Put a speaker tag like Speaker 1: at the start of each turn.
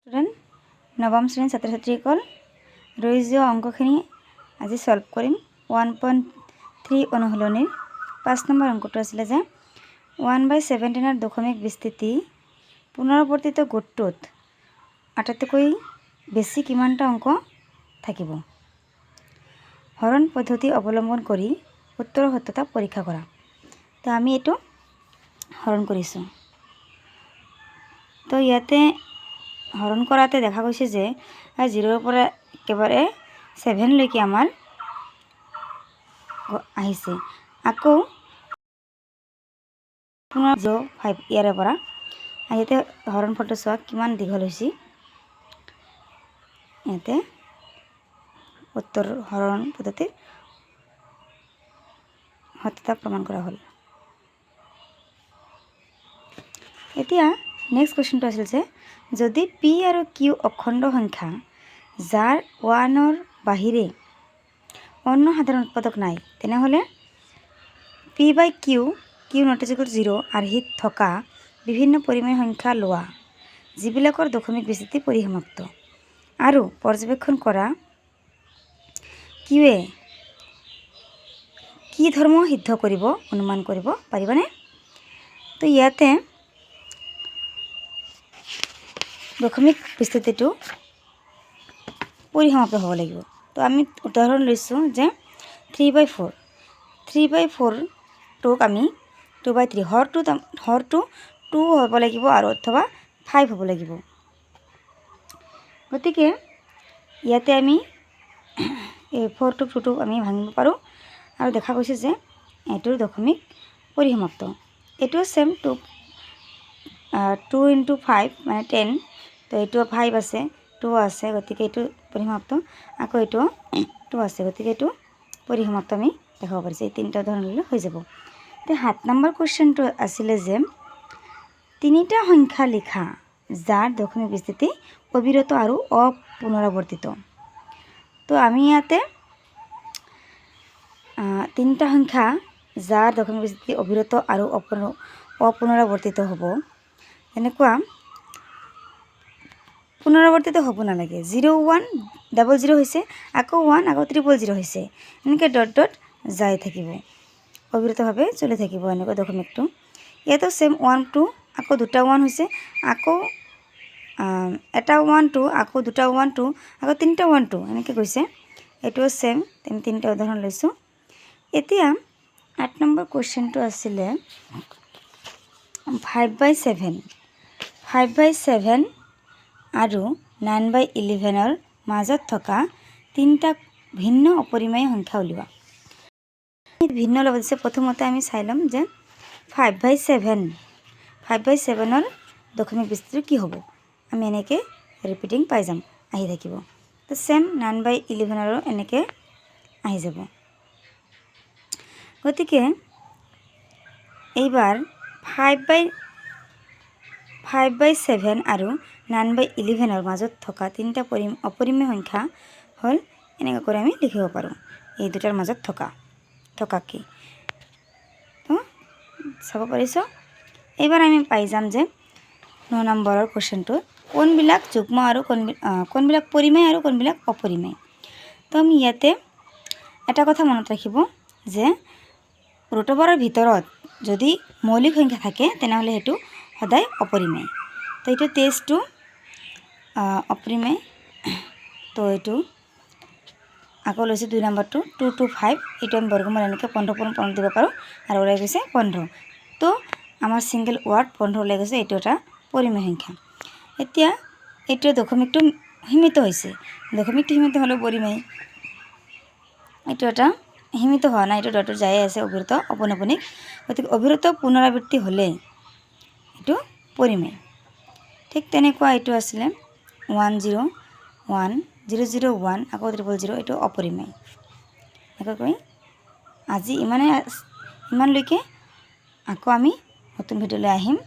Speaker 1: Student নৱম শ্ৰেণীৰ ছাত্ৰ ছাত্ৰীসকল ৰৈ যোৱা অংকখিনি আজি সলভ কৰিম 1.3 অনুশীলনীৰ 5 নম্বৰ অংকটো আছিলে যে 1/17 দশমিক বিস্তৃতি পুনৰাবৰ্তিত গোটটোত আটাইতকৈ বেছি কিমানটা অংক থাকিব হৰণ পদ্ধতি অৱলম্বন কৰি উত্তৰৰ সত্যতা পৰীক্ষা কৰা। তো আমি এইটো হৰণ কৰিছোঁ। তো ইয়াতে হৰণ কৰাতে দেখা গৈছে যে 0ৰ পৰা একেবাৰে 7 লৈকে আমাৰ আহিছে। আকৌ পুনৰ 5 ইয়াৰে পৰা ইয়াতে হৰণ ফলটো চোৱা কিমান দীঘল হৈছে। ইয়াতে উত্তৰ হৰণ পদ্ধতিৰ সত্যতা প্ৰমাণ কৰা হ'ল। এতিয়া নেক্সট কুৱেশ্যনটো আছিল যে যদি পি আৰু কিউ অখণ্ড সংখ্যা যাৰ 1ৰ বাহিৰে অন্য সাধাৰণ উৎপাদক নাই তেনেহ'লে P by Q not is equal to 0 আৰ্হিত থকা বিভিন্ন পৰিমেয় সংখ্যা লোৱা যিবিলাকৰ দশমিক বিস্তৃতি পৰিসমাপ্ত আৰু পৰ্যবেক্ষণ কৰা কিউৱে কি ধৰ্ম সিদ্ধ কৰিব অনুমান কৰিব পাৰিবানে? তো ইয়াতে দশমিক বিস্তৃতিটো পৰিসমাপ্ত হ'ব লাগিব। তো আমি উদাহৰণ লৈছোঁ যে 3/4টোক আমি 2/3 হৰটো 2 হ'ব লাগিব আৰু অথবা 5 হ'ব লাগিব। গতিকে ইয়াতে আমি এই 4টোক 2টোক আমি ভাঙিব পাৰোঁ আৰু দেখা গৈছে যে এইটোৰ দশমিক পৰিসমাপ্ত। এইটোও ছেম 2 × 5 মানে 10। তো এইটো 5 আছে 2 আছে গতিকে এইটো পৰিসমাপ্ত। আকৌ এইটো 2 আছে গতিকে এইটো পৰিসমাপ্ত আমি দেখাব পাৰিছোঁ। এই তিনিটা উদাহৰণ ল'লে হৈ যাব। তো 7 নম্বৰ কুৱেশ্যনটো আছিলে যে 3টা সংখ্যা লিখা যাৰ দশমিক বিস্তৃতি অবিৰত আৰু অপুনৰাবৰ্তিত। তো আমি ইয়াতে 3টা সংখ্যা যাৰ দশমিক বিস্তৃতি অবিৰত আৰু অপুনৰাবৰ্তিত হ'ব এনেকুৱা পুনৰাবৰ্তিত হ'ব নালাগে। 0 1 00 হৈছে আকৌ 1 আকৌ 000 হৈছে এনেকৈ ডট ডট যাই থাকিব অবিৰতভাৱে চলি থাকিব এনেকুৱা দশমিকটো। ইয়াতো ছেম 1 2 আকৌ 2টা 1 হৈছে আকৌ এটা 1 2 আকৌ 2টা 1 2 আকৌ 3টা 1 2 এনেকৈ গৈছে। এইটোও ছেম আমি 3টা উদাহৰণ লৈছোঁ। এতিয়া 8 নম্বৰ কুৱেশ্যনটো আছিলে 5/7 আৰু 9/11ৰ মাজত থকা 3টা ভিন্ন অপৰিমেয় সংখ্যা উলিওৱা। ভিন্ন ল'ব দিছে। প্ৰথমতে আমি চাই ল'ম যে 5/7ৰ দশমিক বিস্তৃতি কি হ'ব। আমি এনেকৈ ৰিপিটিং পাই যাম আহি থাকিব। তো ছেম 9/11ৰো এনেকৈ আহি যাব। গতিকে এইবাৰ 5/7 আৰু 9/11ৰ মাজত থকা 3টা অপৰিমেয় সংখ্যা হ'ল এনেকৈ কৰি আমি লিখিব পাৰোঁ এই দুটাৰ মাজত থকাকে। তো চাব পাৰিছোঁ। এইবাৰ আমি পাই যাম যে 9 নম্বৰৰ কুৱেশ্যনটো কোনবিলাক যুগ্ম আৰু কোনবিলাক পৰিমেয় আৰু কোনবিলাক অপৰিমেয়। তো আমি ইয়াতে এটা কথা মনত ৰাখিব যে ৰুটঅভাৰৰ ভিতৰত যদি মৌলিক সংখ্যা থাকে তেনেহ'লে সেইটো সদায় অপৰিমেয়। তো এইটো 23টো অপৰিমেয়। তো এইটো আকৌ লৈছোঁ 2 নম্বৰটো 2 to 5 এইটো আমি বৰ্গমূল এনেকৈ 15 দিব পাৰোঁ আৰু ওলাই গৈছে 15। তো আমাৰ ছিংগল ৱাৰ্ড 15 ওলাই গৈছে। এইটো এটা পৰিমেয় সংখ্যা। এতিয়া এইটো দশমিকটো সীমিত হৈছে। দশমিকটো সীমিত হ'লেও পৰিমেয়। এইটো এটা সীমিত হোৱা নাই এইটো ডটত যাই আছে অবিৰত অপনপনিক। গতিকে অবিৰত পুনৰাবৃত্তি হ'লে এইটো পৰিমেয়। ঠিক তেনেকুৱা এইটো আছিলে 101 001 আকৌ 000 এইটো অপৰিমেয়। এনেকৈ আজি ইমানলৈকে আকৌ আমি নতুন ভিডিঅ'লৈ আহিম।